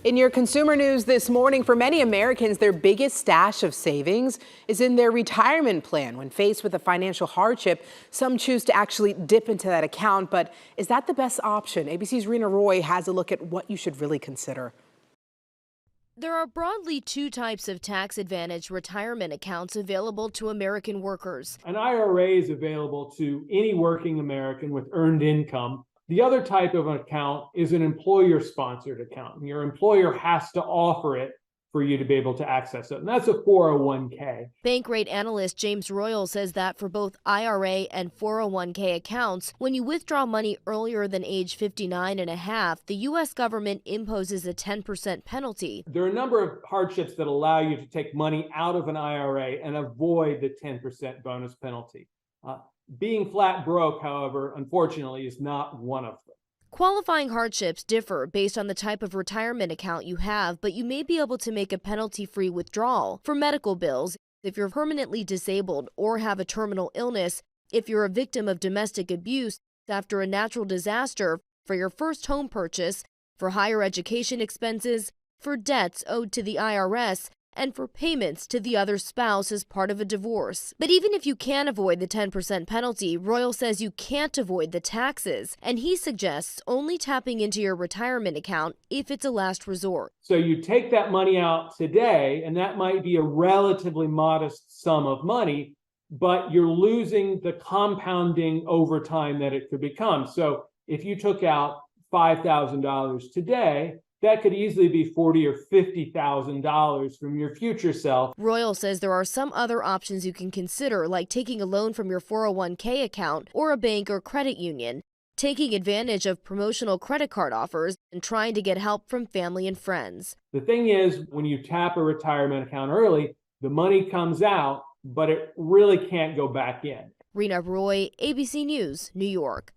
In your consumer news this morning, for many Americans, their biggest stash of savings is in their retirement plan. When faced with a financial hardship, some choose to actually dip into that account. But is that the best option? ABC's Rena Roy has a look at what you should really consider. There are broadly two types of tax advantage retirement accounts available to American workers. An IRA is available to any working American with earned income. The other type of account is an employer-sponsored account. Your employer has to offer it for you to be able to access it, and that's a 401k. Bankrate analyst James Royal says that for both IRA and 401k accounts, when you withdraw money earlier than age 59 and a half, the U.S. government imposes a 10% penalty. There are a number of hardships that allow you to take money out of an IRA and avoid the 10% bonus penalty. Being flat broke, however, unfortunately, is not one of them. Qualifying hardships differ based on the type of retirement account you have, but you may be able to make a penalty-free withdrawal for medical bills if you're permanently disabled or have a terminal illness, if you're a victim of domestic abuse after a natural disaster, for your first home purchase, for higher education expenses, for debts owed to the IRS, and for payments to the other spouse as part of a divorce. But even if you can avoid the 10% penalty, Royal says you can't avoid the taxes, and he suggests only tapping into your retirement account if it's a last resort. So you take that money out today, and that might be a relatively modest sum of money, but you're losing the compounding over time that it could become. So if you took out $5,000 today, that could easily be $40,000 or $50,000 from your future self. Royal says there are some other options you can consider, like taking a loan from your 401k account or a bank or credit union, taking advantage of promotional credit card offers, and trying to get help from family and friends. The thing is, when you tap a retirement account early, the money comes out, but it really can't go back in. Rena Roy, ABC News, New York.